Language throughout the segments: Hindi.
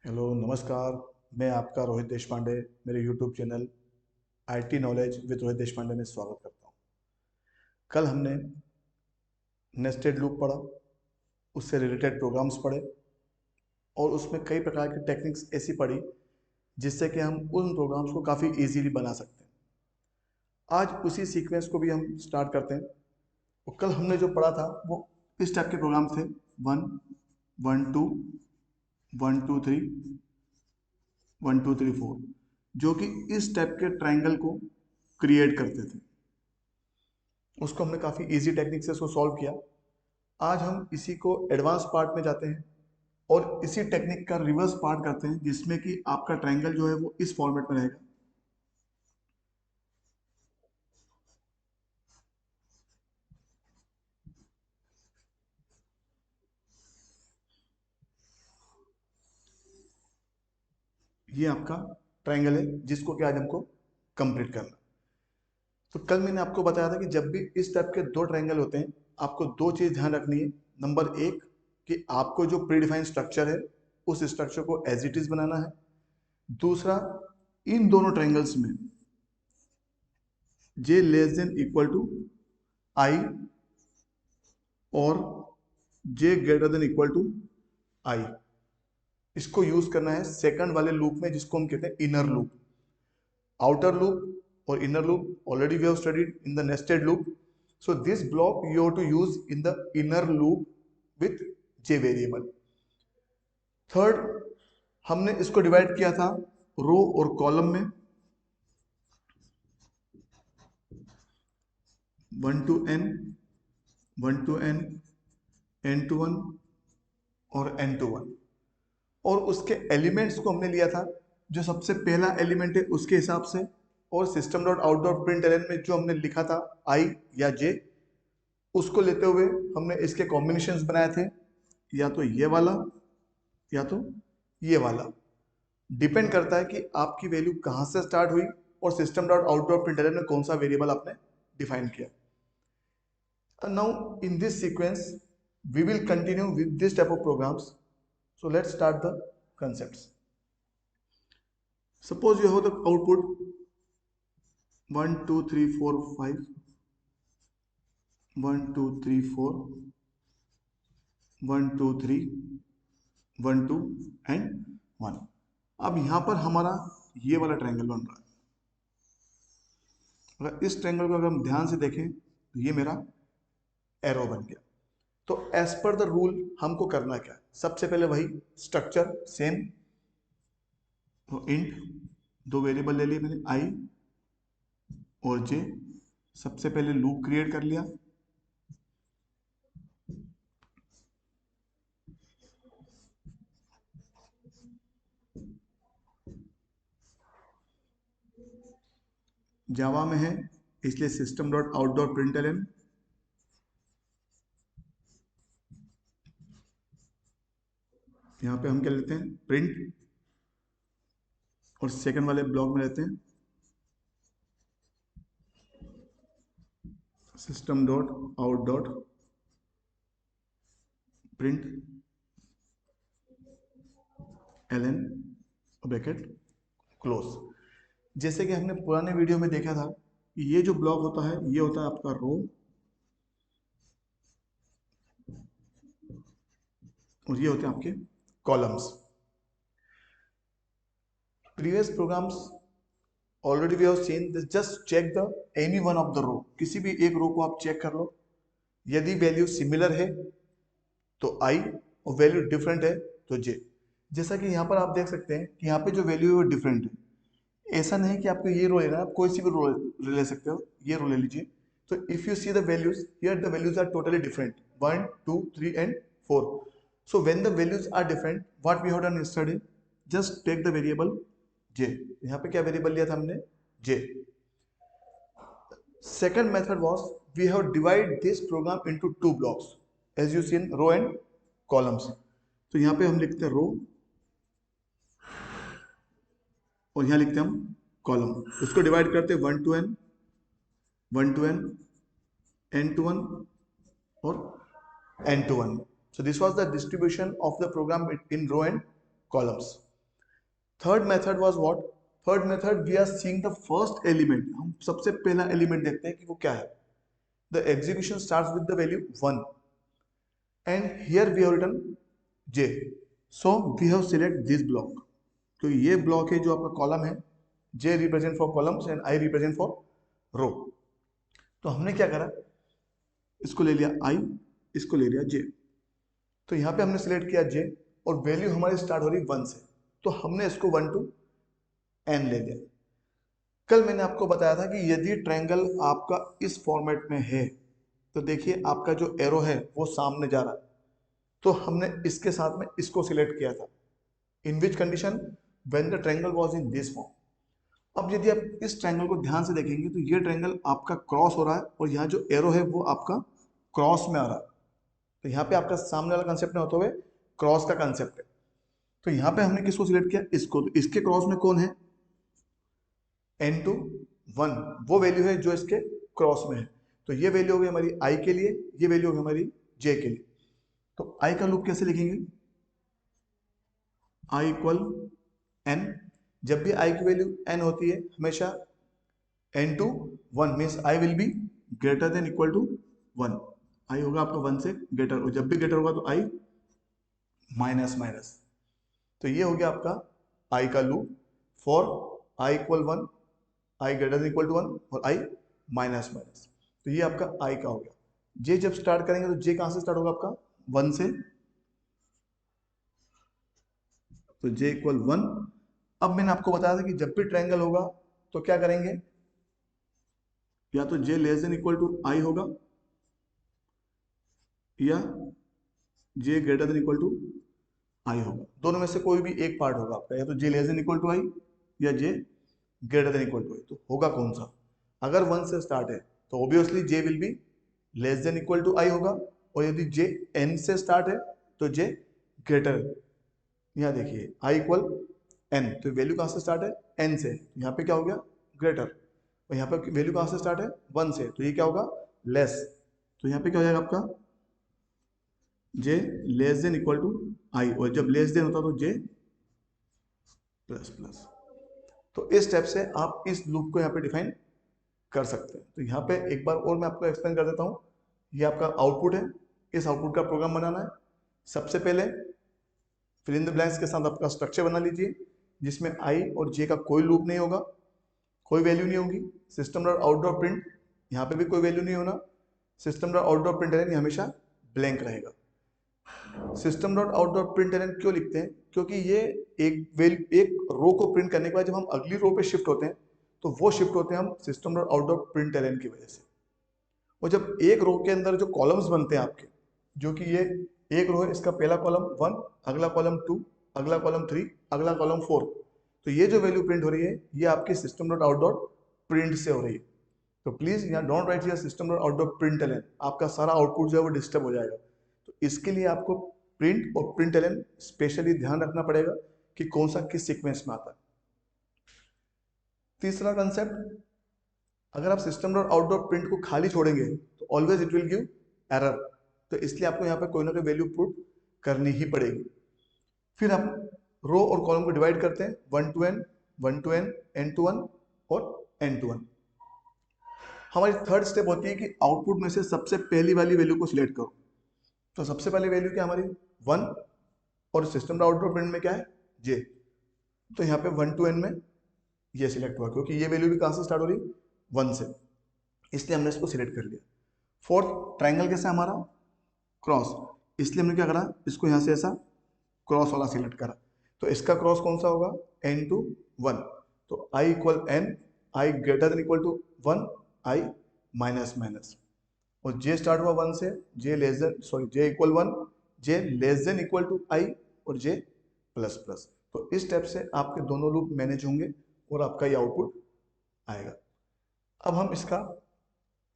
हेलो नमस्कार। मैं आपका रोहित देशपांडे मेरे YouTube channel IT knowledge with Rohit Deshpande में स्वागत करता हूं। कल हमने नेस्टेड लूप पढ़ा, उससे रिलेटेड प्रोग्राम्स पढ़े और उसमें कई प्रकार की टेक्निक्स ऐसी पढ़ी जिससे कि हम उन प्रोग्राम्स को काफ़ी इजीली बना सकते हैं। आज उसी सीक्वेंस को भी हम स्टार्ट करते हैं। और कल हमने जो पढ़ा था वो इस टाइप के प्रोग्राम थे: 1 1 2 1 2 3 1 2 3 4, जो कि इस टाइप के ट्रायंगल को क्रिएट करते थे। उसको हमने काफ़ी इजी टेक्निक से उसको सॉल्व किया। आज हम इसी को एडवांस पार्ट में जाते हैं और इसी टेक्निक का रिवर्स पार्ट करते हैं, जिसमें कि आपका ट्रायंगल जो है वो इस फॉर्मेट में रहेगा। ये आपका ट्रायंगल है जिसको कि आज हमको कंप्लीट करना। तो कल मैंने आपको बताया था कि जब भी इस टाइप के दो ट्रायंगल होते हैं, आपको दो चीज़ ध्यान रखनी है। नंबर एक, कि आपको जो प्री डिफाइंड स्ट्रक्चर है उस स्ट्रक्चर को एज इट इज बनाना है। दूसरा, इन दोनों ट्रायंगल्स में j less than equal to i और j greater than equal to i, इसको यूज करना है सेकंड वाले लूप में, जिसको हम कहते हैं इनर लूप। आउटर लूप और inner loop already we have studied in the nested loop, so this block you have to use in the inner loop with j variable. Third, हमने इसको डिवाइड किया था रो और कॉलम में, 1 to n, 1 to n, n to 1 और n to 1। और उसके एलिमेंट्स को हमने लिया था जो सबसे पहला एलिमेंट है उसके हिसाब से, और system dot out dot println में जो हमने लिखा था आई या जे, उसको लेते हुए हमने इसके कॉम्बिनेशंस बनाए थे, या तो ये वाला या तो ये वाला। डिपेंड करता है कि आपकी वैल्यू कहाँ से स्टार्ट हुई और system dot out dot println में कौन सा वेरिएबल आपने डिफाइन किया। Now in this sequence we will continue with this type of programs. So let's start the concepts. Suppose you have the output 1 2 3 4 5, 1 2 3 4, 1 2 3, 1 2 and 1। अब यहाँ पर हमारा ये वाला ट्रायंगल बन रहा है। अगर इस ट्रायंगल को अगर हम ध्यान से देखें तो ये मेरा एरो बन गया। तो एज पर द रूल हमको करना क्या है? सबसे पहले वही स्ट्रक्चर सेम, तो इंट दो वेरिएबल ले लिए मैंने, आई और जे। सबसे पहले लूप क्रिएट कर लिया, जावा में है इसलिए system dot out dot println, यहाँ पे हम क्या लेते हैं प्रिंट, और सेकंड वाले ब्लॉक में लेते हैं system dot out dot println bracket close. जैसे कि हमने पुराने वीडियो में देखा था, ये जो ब्लॉक होता है ये होता है आपका रो, और ये होते हैं आपके columns. Previous programs already we have seen this, just check the any one of the row, किसी भी एक रो को आप चेक कर लो। यदि वैल्यू सिमिलर है तो आई, और वैल्यू डिफरेंट है तो जे। जैसा कि यहाँ पर आप देख सकते हैं कि यहाँ पे जो वैल्यू है वो डिफरेंट है। ऐसा नहीं कि आपको ये रो लेना है, आप कोई सी भी रो ले सकते हो, ये रो ले लीजिए। तो if you see the values here, the values are totally different, 1 2 3 and 4। So when the values are different, what we have done yesterday, just take the variable j. यहाँ पे क्या वेरिएबल लिया था हमने? जे। Second method was we have divided this program into two blocks as you see in row and columns। तो यहाँ पे हम लिखते हैं रो और यहाँ लिखते हैं हम कॉलम। उसको डिवाइड करते हैं 1 to n, 1 to n, n to 1 और n to 1। So this was the distribution of the program in row and columns। Third method was what? Third method we are seeing the first element, हम सबसे पहला एलिमेंट देखते हैं कि वो क्या है। The execution starts with the value 1 and here we have written j, so we have select this block। तो ये ब्लॉक है जो आपका कॉलम है, j represent for columns and i represent for row. तो हमने क्या करा, इसको ले लिया i, इसको ले लिया j। तो यहाँ पे हमने सिलेक्ट किया j और वैल्यू हमारी स्टार्ट हो रही 1 से, तो हमने इसको 1 to n ले लिया। कल मैंने आपको बताया था कि यदि ट्रायंगल आपका इस फॉर्मेट में है तो देखिए आपका जो एरो है वो सामने जा रहा है, तो हमने इसके साथ में इसको सिलेक्ट किया था। In which condition? When the triangle was in this form. अब यदि आप इस ट्रायंगल को ध्यान से देखेंगे तो ये ट्रायंगल आपका क्रॉस हो रहा है और यहाँ जो एरो है वो आपका क्रॉस में आ रहा है। तो यहाँ पे आपका सामने वाला कंसेप्ट नहीं होते हुए क्रॉस का कंसेप्ट है। तो यहाँ पे हमने किसको सिलेक्ट किया? इसको। तो इसके क्रॉस में कौन है? n to 1, वो वैल्यू है जो इसके क्रॉस में है। तो ये वैल्यू होगी हमारी i के लिए, ये वैल्यू होगी हमारी j के लिए। तो i का लूप कैसे लिखेंगे? i इक्वल n, जब भी i की वैल्यू n होती है हमेशा n to 1 means i will be greater than equal to 1। i होगा आपका 1 से ग्रेटर, और जब भी ग्रेटर होगा तो i माइनस माइनस। तो ये हो गया आपका i का loop for i equal 1, i greater than equal to 1 और i माइनस माइनस। तो ये आपका i का हो गया। j जब स्टार्ट करेंगे तो j कहां से स्टार्ट होगा आपका? 1 से, तो j इक्वल 1। अब मैंने आपको बताया था कि जब भी ट्रायंगल होगा तो क्या करेंगे, या तो j less than equal to i होगा या j greater than equal to i होगा। दोनों में से कोई भी एक पार्ट होगा आपका, या तो j less than equal to i या j greater than equal to i। तो होगा कौन सा? अगर 1 से स्टार्ट है तो obviously j will be less than equal to i होगा, और यदि j n से स्टार्ट है तो j ग्रेटर। यहाँ देखिए i इक्वल n, तो वैल्यू कहाँ से स्टार्ट है? n से, यहाँ पे क्या हो गया? ग्रेटर। और यहाँ पे वैल्यू कहाँ से स्टार्ट है? 1 से, तो ये क्या होगा? लेस। तो यहाँ पे क्या हो जाएगा आपका? j less than equal to i, और जब लेस देन होता तो j प्लस प्लस। तो इस स्टेप से आप इस लूप को यहाँ पे डिफाइन कर सकते हैं। तो यहाँ पे एक बार और मैं आपको एक्सप्लेन कर देता हूँ। ये आपका आउटपुट है, इस आउटपुट का प्रोग्राम बनाना है। सबसे पहले फिल इन द ब्लैंक्स के साथ आपका स्ट्रक्चर बना लीजिए जिसमें i और j का कोई लूप नहीं होगा, कोई वैल्यू नहीं होगी। System dot out dot print, यहाँ पे भी कोई वैल्यू नहीं होना। System dot out dot print हमेशा ब्लैंक रहेगा। System dot out dot print क्यों लिखते हैं? क्योंकि ये एक रो को प्रिंट करने के बाद जब हम अगली रो पे शिफ्ट होते हैं तो वो शिफ्ट होते हैं हम system dot out dot print की वजह से। और जब एक रो के अंदर जो कॉलम्स बनते हैं आपके, जो कि ये एक रो है, इसका पहला कॉलम 1, अगला कॉलम 2, अगला कॉलम 3, अगला कॉलम 4, तो ये जो वैल्यू प्रिंट हो रही है ये आपकी system dot out dot print से हो रही है। तो प्लीज यहाँ don't write here system dot out dot print, आपका सारा आउटपुट जो है वो डिस्टर्ब हो जाएगा। तो इसके लिए आपको प्रिंट और प्रिंट स्पेशली ध्यान रखना पड़ेगा कि कौन सा किस सीक्वेंस में आता है। तीसरा कंसेप्ट, अगर आप system dot out dot print को खाली छोड़ेंगे तो always it will give error. तो इसलिए आपको यहाँ पे कोई ना कोई वैल्यू पुट करनी ही पड़ेगी। फिर हम रो और कॉलम को डिवाइड करते हैं 1 to n, 1 to n, n to 1 और n to 1। हमारी थर्ड स्टेप होती है कि आउटपुट में से सबसे पहली वाली वैल्यू को सिलेक्ट करो। तो सबसे पहली वैल्यू क्या हमारी? 1, और system dot out dot print में क्या है? j। तो यहाँ पे 1 to n में ये सिलेक्ट हुआ क्योंकि ये वैल्यू भी कहाँ से स्टार्ट हो रही? 1 से, इसलिए हमने इसको सिलेक्ट कर लिया। फोर्थ, ट्रायंगल कैसा है हमारा? क्रॉस, इसलिए हमने क्या करा, इसको यहाँ से ऐसा क्रॉस वाला सिलेक्ट करा। तो इसका क्रॉस कौन सा होगा? n to 1। तो i equal n, i greater than equal to 1, i minus minus, और j स्टार्ट हुआ 1 से, j less than j equal 1, j less than equal to i और j प्लस प्लस। तो इस स्टेप से आपके दोनों लूप मैनेज होंगे और आपका ये आउटपुट आएगा। अब हम इसका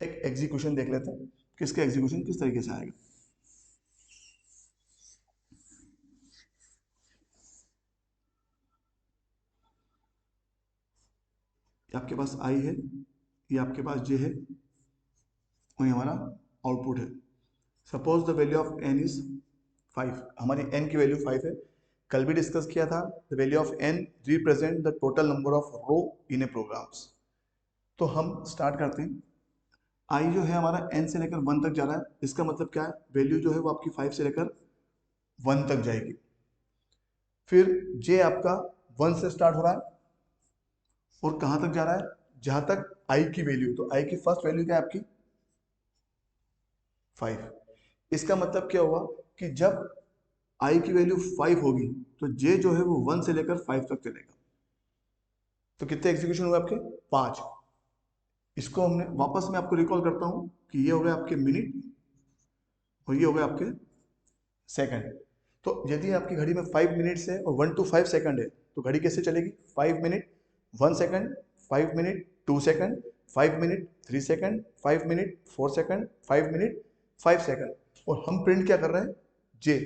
एक एग्जीक्यूशन देख लेते हैं कि इसका एग्जीक्यूशन किस तरीके से आएगा। आपके पास i है, ये आपके पास j है, और ये हमारा आउटपुट है। Suppose the value of n is 5, हमारी n की वैल्यू 5 है। कल भी डिस्कस किया था, the value of n represent the total number of row in a programs. तो हम स्टार्ट करते हैं। i जो है हमारा n से लेकर 1 तक जा रहा है, इसका मतलब क्या है, वैल्यू जो है वो आपकी 5 से लेकर 1 तक जाएगी। फिर j आपका 1 से स्टार्ट हो रहा है और कहां तक जा रहा है, जहां तक i की वैल्यू, तो i की फर्स्ट वैल्यू क्या है आपकी 5। इसका मतलब क्या हुआ कि जब i की वैल्यू 5 होगी तो j जो है वो 1 से लेकर 5 तक चलेगा। तो कितने एग्जीक्यूशन हुए आपके, 5। इसको हमने वापस मैं आपको रिकॉल करता हूं कि ये हो गए आपके मिनट और ये हो गए आपके सेकंड। तो यदि आपकी घड़ी में 5 मिनट्स है और 1 to 5 सेकंड है तो घड़ी कैसे चलेगी, 5 minute 1 second, 5 minute 2 second, 5 minute 3 second, 5 minute 4 second, 5 minute 5 second. और हम प्रिंट क्या कर रहे हैं, जे।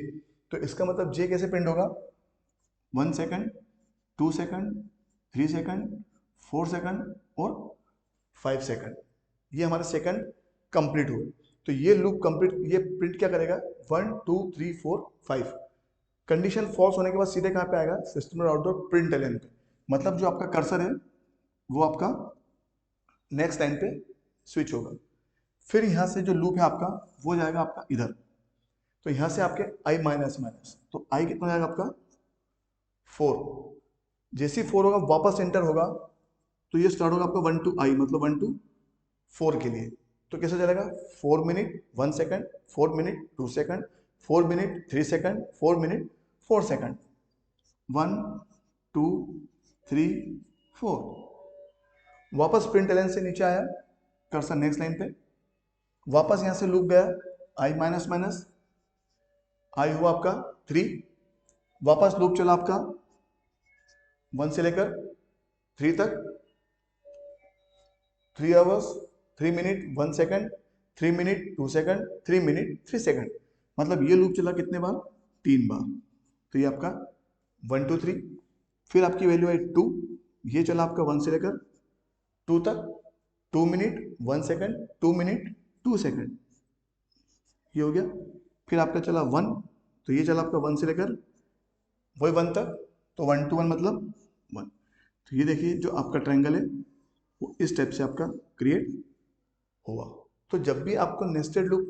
तो इसका मतलब जे कैसे प्रिंट होगा, 1 सेकंड, 2 सेकंड, 3 सेकंड, 4 सेकंड और 5 सेकंड। ये हमारे सेकंड कंप्लीट हुए। तो ये लूप कंप्लीट, ये प्रिंट क्या करेगा, 1 2 3 4 5। कंडीशन फॉल्स होने के बाद सीधे कहां पे आएगा, system dot out print LN पे। मतलब जो आपका कर्सर है वो आपका नेक्स्ट लाइन पे स्विच होगा। फिर यहां से जो लूप है आपका वो जाएगा आपका इधर। तो यहां से आपके आई माइनस माइनस, तो आई कितना जाएगा आपका 4। जैसे ही 4 होगा वापस एंटर होगा तो ये स्टार्ट होगा आपका 1 to i, मतलब 1 to 4 के लिए। तो कैसे चलेगा, 4 minute 1 second, 4 minute 2 second, 4 minute 3 second, 4 minute 4 second, 1 2 3 4। वापस प्रिंट एलन से नीचे आया, कर्सर नेक्स्ट लाइन पे, वापस यहां से लूप गया, आई माइनस माइनस, आई हुआ आपका 3, वापस लूप चला आपका 1 से लेकर 3 तक, 3 hours 3 minute 1 second, 3 minute 2 second, 3 minute 3 second. मतलब ये लूप चला कितने बार, 3 बार। तो ये आपका 1 2 3। फिर आपकी वैल्यू है 2, ये चला आपका 1 से लेकर 2 तक, 2 मिनट 1 सेकंड, 2 मिनट 2 सेकंड, ये हो गया। फिर आपका चला 1, तो ये चला आपका 1 से लेकर वही 1 तक, तो 1 to 1 मतलब 1। तो ये देखिए जो आपका ट्रायंगल है वो इस टाइप से आपका क्रिएट हुआ। तो जब भी आपको नेस्टेड लूप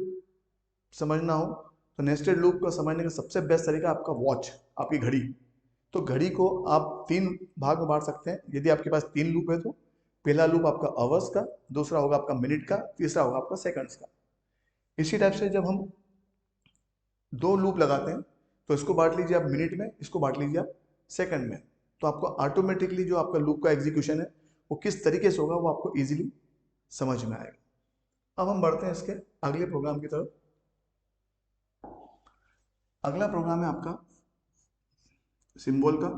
समझना हो तो नेस्टेड लूप को समझने का सबसे बेस्ट तरीका आपका वॉच, आपकी घड़ी। तो घड़ी को आप 3 भाग में बांट सकते हैं यदि आपके पास 3 लूप है तो। पहला लूप आपका आवर्स का, दूसरा होगा आपका मिनट का, तीसरा होगा आपका सेकंड्स का। इसी टाइप से जब हम 2 लूप लगाते हैं तो इसको बांट लीजिए आप मिनट में, इसको बांट लीजिए आप सेकंड में। तो आपको ऑटोमेटिकली जो आपका लूप का एग्जीक्यूशन है वो किस तरीके से होगा वो आपको इजीली समझ में आएगा। अब हम बढ़ते हैं इसके अगले प्रोग्राम की तरफ। अगला प्रोग्राम है आपका सिंबल का।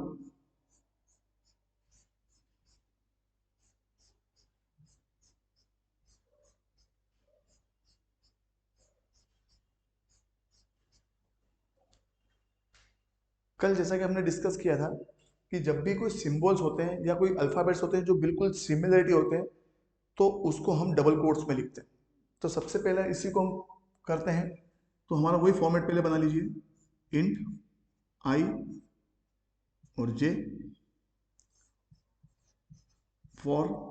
कल जैसा कि हमने डिस्कस किया था कि जब भी कोई सिंबल्स होते हैं या कोई अल्फाबेट्स होते हैं जो बिल्कुल सिमिलरिटी होते हैं तो उसको हम डबल कोट्स में लिखते हैं। तो सबसे पहले इसी को हम करते हैं। तो हमारा वही फॉर्मेट पहले बना लीजिए, इंट आई और जे फॉर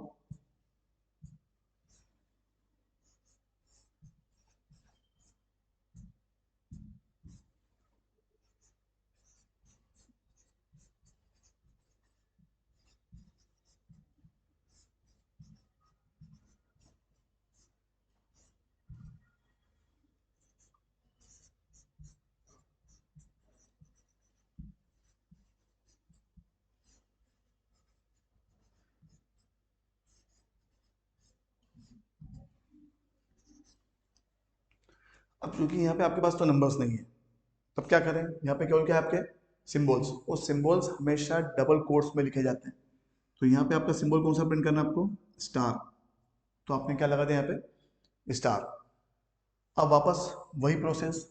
अब क्योंकि यहाँ पे आपके पास तो नंबर्स नहीं है तब क्या करें, यहाँ पे केवल क्या है आपके सिंबल्स। वो सिंबल्स हमेशा डबल कोट्स में लिखे जाते हैं। तो यहाँ पे आपका सिंबल कौन सा प्रिंट करना है आपको, स्टार। तो आपने क्या लगा दिया यहाँ पे, स्टार। अब वापस वही process,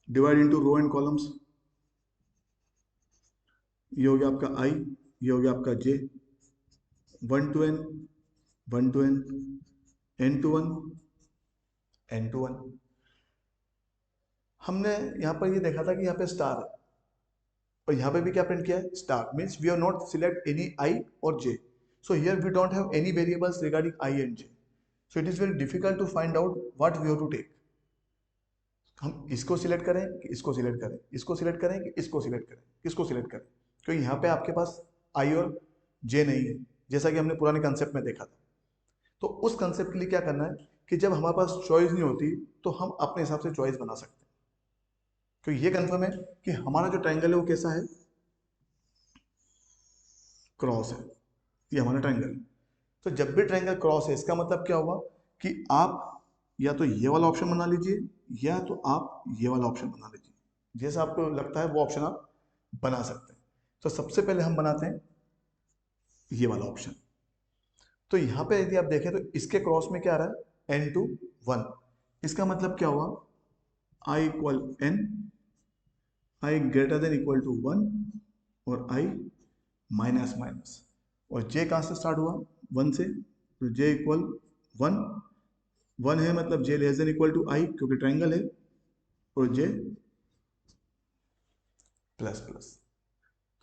divide into row and columns. ये हो गया आपका आई, ये हो गया आपका जे, 1 to n, 1 to n, n to 1, n to 1। हमने यहाँ पर ये देखा था कि यहाँ पे स्टार है और यहाँ पे भी क्या प्रिंट किया है, star, means we have not select any i और j, so here we don't have any variables regarding i and j, so it is very difficult to find out what we have to take. हम इसको सिलेक्ट करें कि इसको सिलेक्ट करें, इसको सिलेक्ट करें कि इसको सिलेक्ट करें, किसको सिलेक्ट करें, क्योंकि यहाँ पे आपके पास आई और जे नहीं है, जैसा कि हमने पुराने कंसेप्ट में देखा था। तो उस कंसेप्ट के लिए क्या करना है कि जब हमारे पास चॉइस नहीं होती तो हम अपने हिसाब से चॉइस बना सकते हैं। क्योंकि ये कंफर्म है कि हमारा जो ट्रायंगल है वो कैसा है, क्रॉस है, ये हमारा ट्रायंगल है। तो जब भी ट्रायंगल क्रॉस है इसका मतलब क्या हुआ कि आप या तो ये वाला ऑप्शन बना लीजिए या तो आप ये वाला ऑप्शन बना लीजिए, जैसा आपको लगता है वो ऑप्शन आप बना सकते हैं। तो सबसे पहले हम बनाते हैं ये वाला ऑप्शन। तो यहाँ पे यदि आप देखें तो इसके क्रॉस में क्या आ रहा है, n टू 1, इसका मतलब क्या हुआ, i equal n, i greater than equal to 1 और i माइनस माइनस, और j कहाँ से स्टार्ट हुआ, 1 से, तो j इक्वल 1, 1 है मतलब j less than equal to i क्योंकि ट्रायंगल है, और j प्लस प्लस।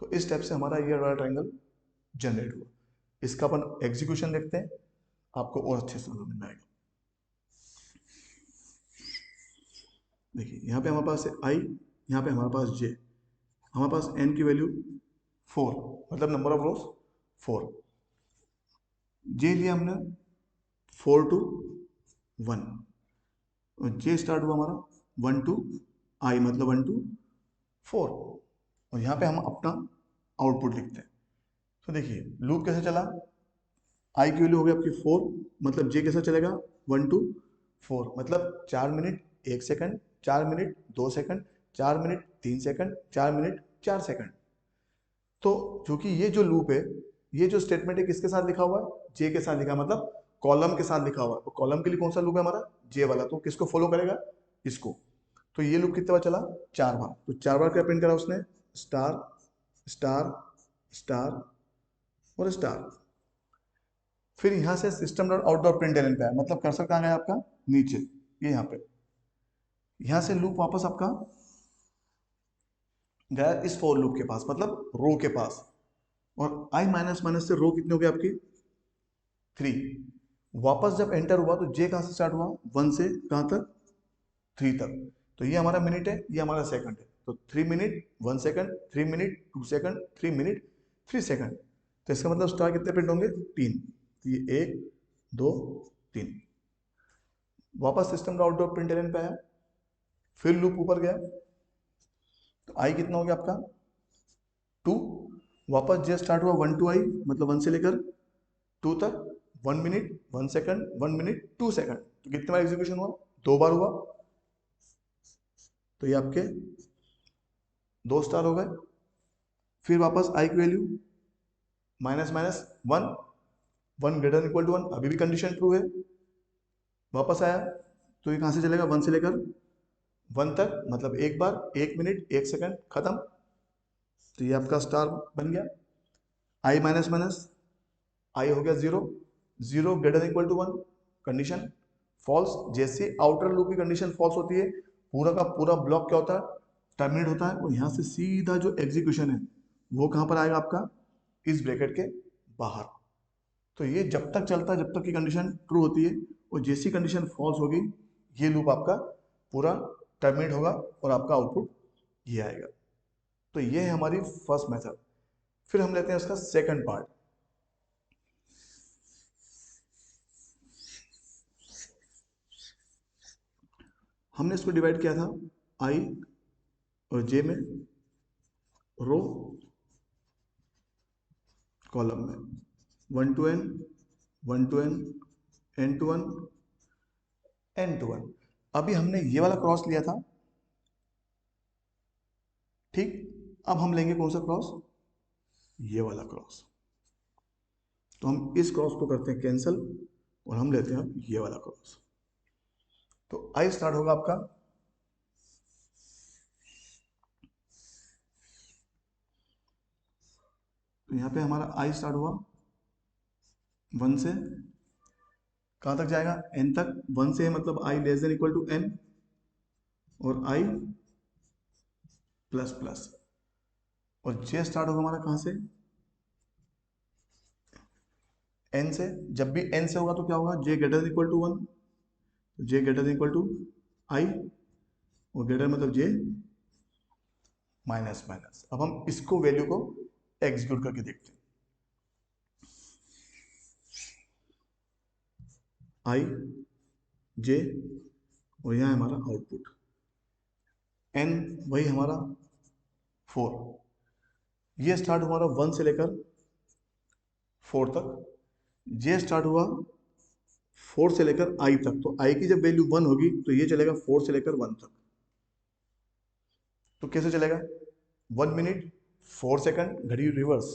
तो इस टाइप से हमारा ये वाला ट्रायंगल जनरेट हुआ। इसका अपन एग्जीक्यूशन देखते हैं, आपको और अच्छे से समझ में आएगा। देखिए यहाँ पे हमारे पास है i, यहाँ पे हमारे पास j, हमारे पास n की वैल्यू 4, मतलब नंबर ऑफ रोज 4, j लिया हमने 4 टू 1, और j स्टार्ट हुआ हमारा 1 टू i, मतलब 1 टू 4, और यहाँ पे हम अपना आउटपुट लिखते हैं। तो देखिए लूप कैसे चला, i की वैल्यू हो गई आपकी 4, मतलब j कैसा चलेगा 1 टू 4, मतलब 4 minute 1 second, 4 minute 2 second, 4 minute 3 second, 4 minute 4 second. तो क्योंकि ये जो लूप है, ये जो स्टेटमेंट है किसके साथ लिखा हुआ है, जे के साथ लिखा है, मतलब कॉलम के साथ लिखा हुआ है। तो कॉलम के लिए कौन सा लूप है हमारा, जे वाला, तो किसको फॉलो करेगा, इसको। तो ये लूप कितने बार चला, 4 बार। तो 4 बार क्या प्रिंट करा उसने, स्टार स्टार स्टार और स्टार। फिर यहां से system dot out dot print पे आया, मतलब कर्सर कहाँ गया आपका, नीचे, ये यहाँ पे। यहां से लूप वापस आपका गया इस फॉर लूप के पास, मतलब रो के पास, और आई माइनस माइनस से रो कितनी हो गई आपकी 3। वापस जब एंटर हुआ तो जे कहां से स्टार्ट हुआ, 1 से कहां तक, 3 तक। तो ये हमारा मिनट है, ये हमारा सेकंड है। तो 3 minute 1 second, 3 minute 2 second, 3 minute 3 second. तो इसका मतलब स्टार कितने प्रिंट होंगे, 3। तो ये 1 2 3। वापस सिस्टम का आउटडोर प्रिंट पे आया, फिर लूप ऊपर गया, तो आई कितना हो गया आपका 2। वापस जे स्टार्ट हुआ 1 टू आई, मतलब 1 से लेकर 2 तक, 1 मिनट 1 सेकंड, 1 मिनट 2 सेकंड। तो कितने बार एग्जीक्यूशन हुआ, 2 बार हुआ। तो ये आपके 2 स्टार हो गए। फिर वापस आई की value minus minus 1, 1 greater equal to 1, अभी भी कंडीशन ट्रू है। वापस आया तो ये कहां से चलेगा, 1 से लेकर 1 तक, मतलब एक बार, 1 मिनट 1 सेकंड, खत्म। तो ये आपका स्टार बन गया। आई माइनस माइनस आई हो गया 0, 0 greater equal to 1, condition false. जैसे आउटर लूप की कंडीशन फॉल्स होती है, पूरा का पूरा ब्लॉक क्या होता है, टर्मिनेट होता है, और यहाँ से सीधा जो एग्जीक्यूशन है वो कहाँ पर आएगा आपका, इस ब्रैकेट के बाहर। तो ये जब तक चलता है जब तक की कंडीशन ट्रू होती है, और जैसी कंडीशन फॉल्स होगी ये लूप आपका पूरा टर्मिनेट होगा और आपका आउटपुट ये आएगा। तो ये है हमारी फर्स्ट मेथड। फिर हम लेते हैं उसका सेकंड पार्ट। हमने इसको डिवाइड किया था आई और जे में, रो कॉलम में, 1 to n, 1 to n, n to 1, n to 1। अभी हमने ये वाला क्रॉस लिया था, ठीक। अब हम लेंगे कौन सा क्रॉस, ये वाला क्रॉस। तो हम इस क्रॉस को करते हैं कैंसिल और हम लेते हैं ये वाला क्रॉस। तो आई स्टार्ट होगा आपका, तो यहाँ पे हमारा आई स्टार्ट हुआ 1 से, कहाँ तक जाएगा, n तक। 1 से मतलब i less than equal to n, और i प्लस प्लस, और j स्टार्ट होगा हमारा कहाँ से, n से। जब भी n से होगा तो क्या होगा, j greater than equal to 1, तो j greater than equal to i, और ग्रेटर मतलब j माइनस माइनस। अब हम इसको वैल्यू को एग्जीक्यूट करके देखते हैं। i j, और यहाँ हमारा आउटपुट n, वही हमारा 4। ये स्टार्ट हमारा 1 से लेकर 4 तक, j स्टार्ट हुआ 4 से लेकर i तक, तो i की जब वैल्यू 1 होगी तो ये चलेगा 4 से लेकर 1 तक। तो कैसे चलेगा, 1 मिनट 4 सेकंड, घड़ी reverse,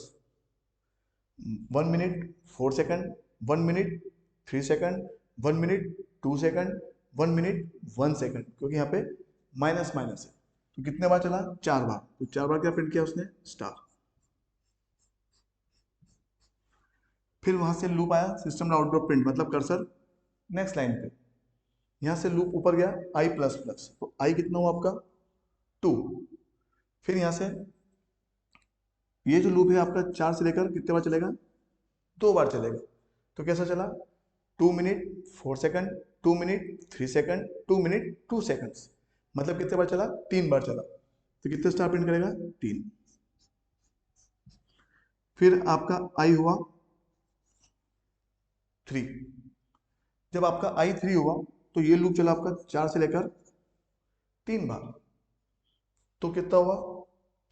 1 minute 4 second, 1 minute 3 second, 1 minute 2 second, 1 minute 1 second, क्योंकि यहाँ पे माइनस माइनस है। तो कितने बार चला, 4 बार। तो 4 बार क्या प्रिंट किया उसने, स्टार। फिर वहां से लूप आया, सिस्टम आउट डॉट प्रिंट, मतलब कर्सर नेक्स्ट लाइन पे, यहां से लूप ऊपर गया i प्लस प्लस, तो i कितना हुआ आपका 2। फिर यहां से ये जो लूप है आपका 4 से लेकर कितने बार चलेगा, 2 बार चलेगा। तो कैसा चला, 2 minute 4 second, 2 minute 3 second, 2 minute 2 seconds, मतलब कितने बार चला, 3 बार चला। तो कितने स्टार प्रिंट करेगा, 3। फिर आपका i हुआ 3। जब आपका i 3 हुआ तो ये लूप चला आपका 4 से लेकर 3 बार, तो कितना हुआ,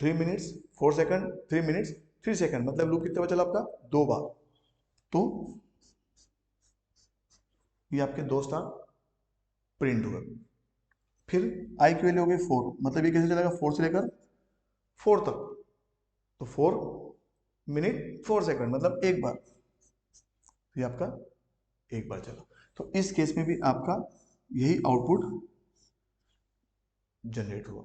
3 मिनट्स 4 सेकंड, 3 मिनट्स 3 सेकंड, मतलब लूप कितने बार चला आपका, 2 बार। तो ये आपके 2 स्टार प्रिंट हुए। फिर i की वैल्यू हो गई 4, मतलब ये कैसे चलेगा, 4 से लेकर 4 तक, तो 4 मिनट 4 सेकंड, मतलब एक बार। ये आपका एक बार चला। तो इस केस में भी आपका यही आउटपुट जनरेट हुआ।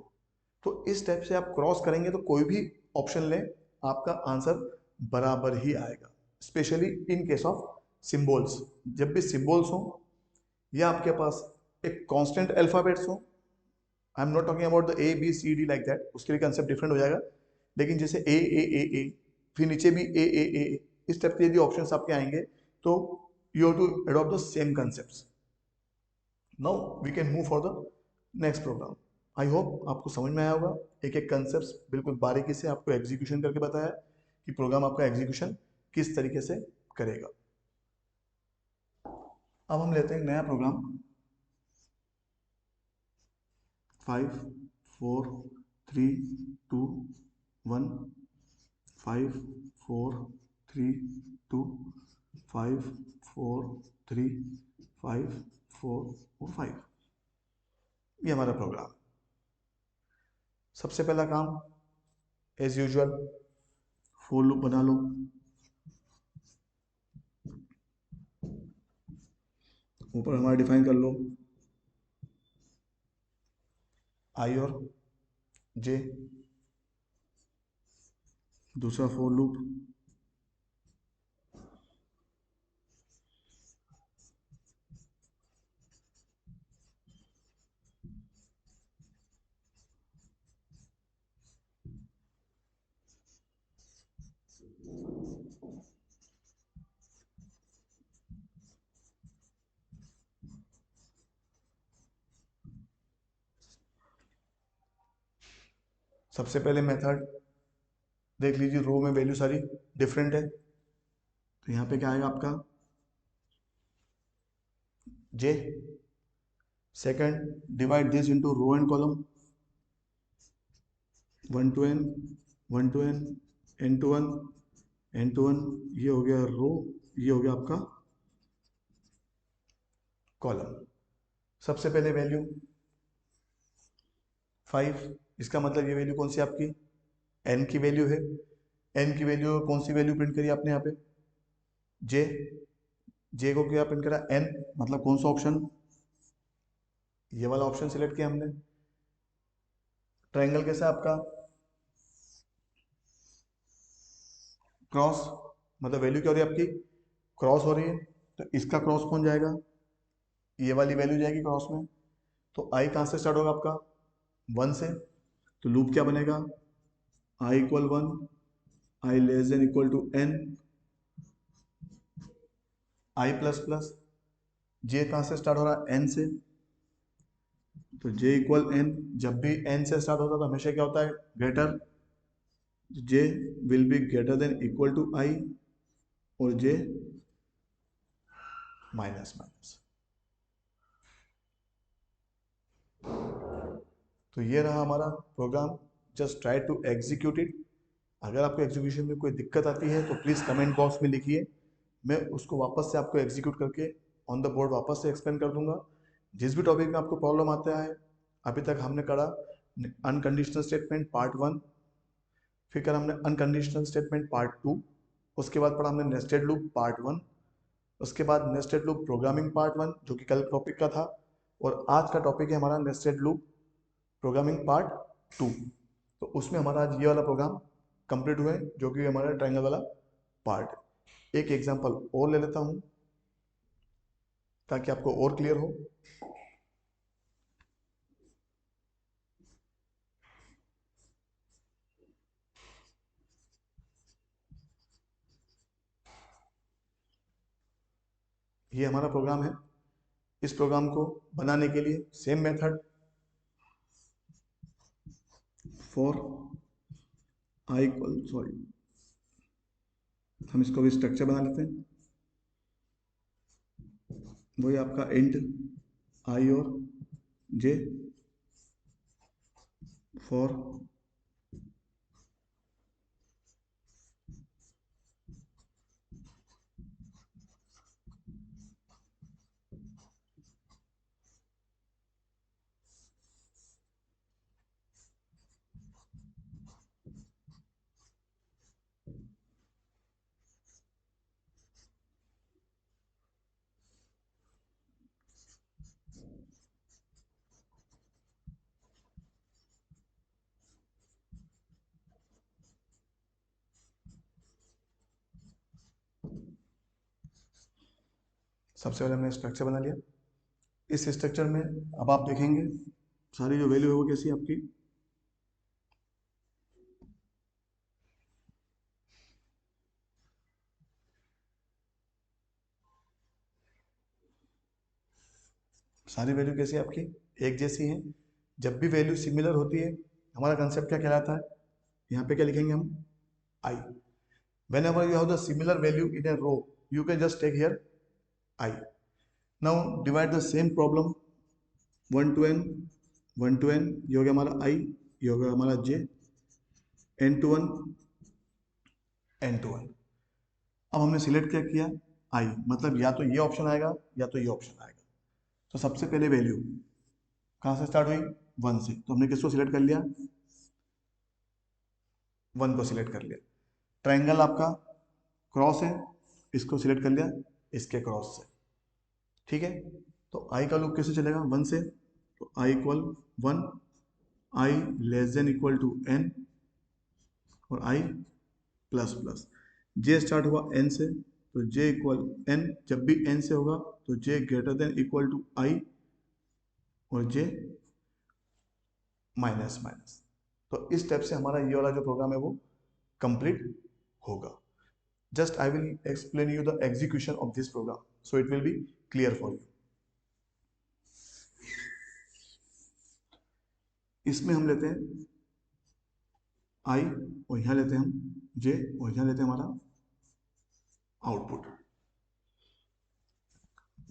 तो इस टाइप से आप क्रॉस करेंगे तो कोई भी ऑप्शन लें, आपका आंसर बराबर ही आएगा। Specially in case of symbols, जब भी सिंबल्स हो या आपके पास एक कांस्टेंट अल्फाबेट्स हो, I am not talking about the A B C D like that, उसके लिए कंसेप्ट डिफरेंट हो जाएगा। लेकिन जैसे ए, फिर नीचे भी ए, इस टाइप के यदि ऑप्शंस आपके आएंगे तो you have to adopt the same concepts. Now we can move for the next program. I hope आपको समझ में आया होगा, एक एक कंसेप्ट बिल्कुल बारीकी से आपको एग्जीक्यूशन करके बताया कि प्रोग्राम आपका एग्जीक्यूशन किस तरीके से करेगा। अब हम लेते हैं नया प्रोग्राम, 5 4 3 2 1, 5 4 3 2 5 4 3 5 4 और 5। ये हमारा प्रोग्राम। सबसे पहला काम एज यूजुअल फॉर लूप बना लो। ऊपर हमारा डिफाइन कर लो आई और जे। दूसरा फॉर लूप सबसे पहले मेथड देख लीजिए, रो में वैल्यू सारी डिफरेंट है, तो यहाँ पे क्या आएगा आपका j. Second, divide this into row and column, 1 to n, 1 to n, n to 1, n to 1, ये हो गया रो, ये हो गया आपका कॉलम। सबसे पहले वैल्यू 5, इसका मतलब ये वैल्यू कौन सी आपकी n की वैल्यू है। n की वैल्यू कौन सी वैल्यू प्रिंट करी आपने यहाँ पे, j। j को क्या प्रिंट करा, n, मतलब कौन सा ऑप्शन, ये वाला ऑप्शन सिलेक्ट किया हमने। ट्रायंगल कैसा आपका, क्रॉस, मतलब वैल्यू क्या हो रही है आपकी, क्रॉस हो रही है, तो इसका क्रॉस कौन जाएगा, ये वाली वैल्यू जाएगी क्रॉस में। तो i कहाँ से स्टार्ट होगा आपका, 1 से, तो लूप क्या बनेगा, i equal 1, i less than equal to n, i plus plus, j कहाँ से स्टार्ट हो रहा है, n से, तो j इक्वल n, जब भी n से स्टार्ट होता है तो हमेशा क्या होता है, greater, j will be greater than equal to i, और j माइनस माइनस। तो ये रहा हमारा प्रोग्राम, just try to execute it. अगर आपको एग्जीक्यूशन में कोई दिक्कत आती है तो प्लीज़ कमेंट बॉक्स में लिखिए, मैं उसको वापस से आपको एग्जीक्यूट करके ऑन द बोर्ड वापस से एक्सप्लेन कर दूंगा। जिस भी टॉपिक में आपको प्रॉब्लम आता है, अभी तक हमने करा अनकंडीशनल स्टेटमेंट पार्ट 1, फिर करा हमने अनकंडीशनल स्टेटमेंट पार्ट 2, उसके बाद पढ़ा हमने नेस्टेड लूप पार्ट 1, उसके बाद नेस्टेड लूप प्रोग्रामिंग पार्ट 1 जो कि कल टॉपिक का था, और आज का टॉपिक है हमारा नेस्टेड लूप प्रोग्रामिंग पार्ट 2। तो उसमें हमारा आज ये वाला प्रोग्राम कंप्लीट हुआ है जो कि हमारा ट्रायंगल वाला पार्ट। एक एग्जांपल और ले लेता हूं ताकि आपको और क्लियर हो। ये हमारा प्रोग्राम है। इस प्रोग्राम को बनाने के लिए same method, for I equal, sorry, हम इसको भी स्ट्रक्चर बना लेते हैं। वही आपका इंट आई और जे फॉर सबसे पहले हमने स्ट्रक्चर बना लिया। इस स्ट्रक्चर में अब आप देखेंगे सारी जो वैल्यू है वो कैसी है आपकी, सारी वैल्यू कैसी है आपकी, एक जैसी है। जब भी वैल्यू सिमिलर होती है हमारा कंसेप्ट क्या कहलाता है, यहाँ पे क्या लिखेंगे हम, आई। whenever you have the similar value in a row you can just take here I. now divide the same problem 1 to n, 1 to n, ये हो गया हमारा I, ये हो गया हमारा j, n to 1, n to 1। अब हमने सिलेक्ट क्या किया, I, मतलब या तो ये ऑप्शन आएगा या तो ये ऑप्शन आएगा। तो सबसे पहले वैल्यू कहाँ से स्टार्ट हुई, 1 से, तो हमने किसको सिलेक्ट कर लिया, 1 को सिलेक्ट कर लिया। ट्रायंगल आपका क्रॉस है, इसको सिलेक्ट कर लिया इसके क्रॉस से, ठीक है। तो आई का लूप कैसे चलेगा, 1 से, तो i equal 1, i less than equal to n, और i plus plus, j start हुआ n से, तो j इक्वल n, जब भी n से होगा तो j greater than equal to i, और j माइनस माइनस। तो इस स्टेप से हमारा ये वाला जो प्रोग्राम है वो कंप्लीट होगा। Just I will explain you the execution of this program so it will be clear for you. इसमें हम लेते हैं आई, और यहाँ लेते हैं हम जे, और यहाँ लेते हैं हमारा आउटपुट।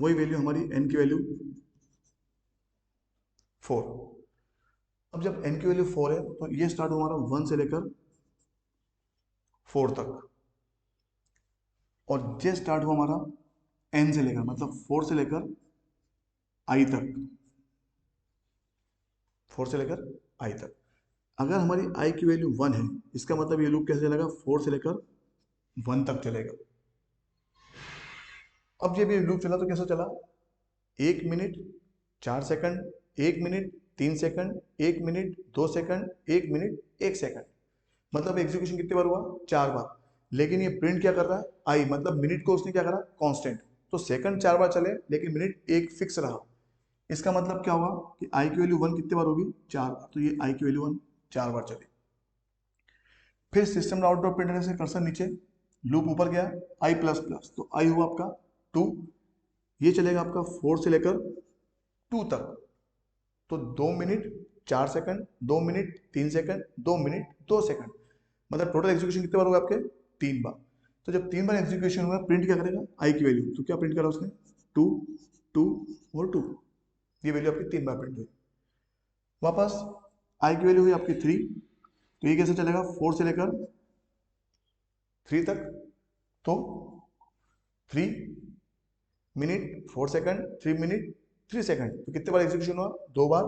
वही वैल्यू हमारी n की वैल्यू 4। अब जब n की वैल्यू 4 है तो ये स्टार्ट हुआ हमारा 1 से लेकर 4 तक, और जे स्टार्ट हुआ हमारा n से लेकर, मतलब 4 से लेकर i तक, 4 से लेकर i तक। अगर हमारी i की वैल्यू 1 है, इसका मतलब ये लूप कैसे चलेगा, 4 से लेकर 1 तक चलेगा। अब जब ये लूप चला तो कैसे चला, 1 minute 4 second, 1 minute 3 second, 1 minute 2 second, 1 minute 1 second, मतलब एग्जीक्यूशन कितनी बार हुआ, 4 बार। लेकिन ये प्रिंट क्या कर रहा है, आई, मतलब मिनट को उसने क्या करा, कांस्टेंट। तो सेकंड 4 बार चले लेकिन मिनट एक फिक्स रहा। इसका मतलब क्या होगा कि आई की वैल्यू 1 कितने बार होगी, 4 बार, तो ये आई की वैल्यू 1 4 बार चली। फिर सिस्टम डॉट डॉट प्रिंट से कर्सर नीचे, लूप ऊपर गया, आई प्लस प्लस, तो आई हुआ आपका 2, ये चलेगा आपका 4 से लेकर 2 तक, तो 2 minute 4 second, 2 minute 3 second, 2 minute 2 second, मतलब टोटल एग्जीक्यूशन कितने बार हुआ आपके, 3 बार। तो जब 3 बार एग्जीक्यूशन हुआ, प्रिंट क्या करेगा, आई की वैल्यू, तो क्या प्रिंट करा उसने, 2 2 और 2, ये वैल्यू आपकी 3 बार प्रिंट हुई। वापस आई की वैल्यू हुई आपकी 3, तो ये कैसे चलेगा, 4 से लेकर 3 तक, तो 3 मिनट 4 सेकंड, 3 मिनट 3 सेकंड, तो कितने बार एग्जीक्यूशन हुआ, 2 बार।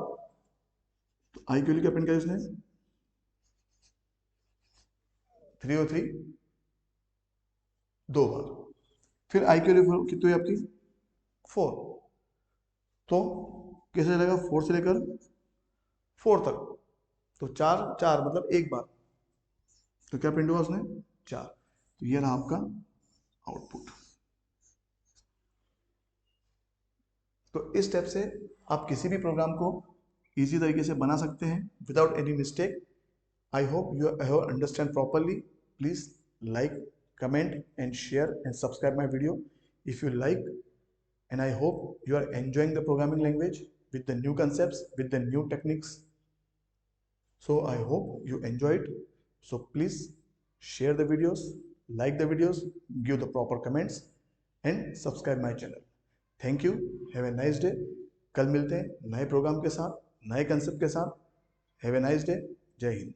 तो आई की वैल्यू क्या प्रिंट किया उसने, 3 और 3 2 बार। फिर आई की वैल्यू कितनी हुई आपकी, 4, तो कैसे चलेगा, 4 से लेकर 4 तक, तो 4 4 मतलब 1 बार, तो क्या प्रिंट हुआ उसने, 4। तो ये रहा आपका आउटपुट। तो इस स्टेप से आप किसी भी प्रोग्राम को इजी तरीके से बना सकते हैं without any mistake. I hope you have understand properly. Please like, comment and share and subscribe my video if you like, and I hope you are enjoying the programming language with the new concepts, with the new techniques. So I hope you enjoyed. So please share the videos, like the videos, give the proper comments and subscribe my channel. Thank you. Have a nice day. कल मिलते हैं नए प्रोग्राम के साथ, नए कंसेप्ट के साथ। Have a nice day. जय हिंद।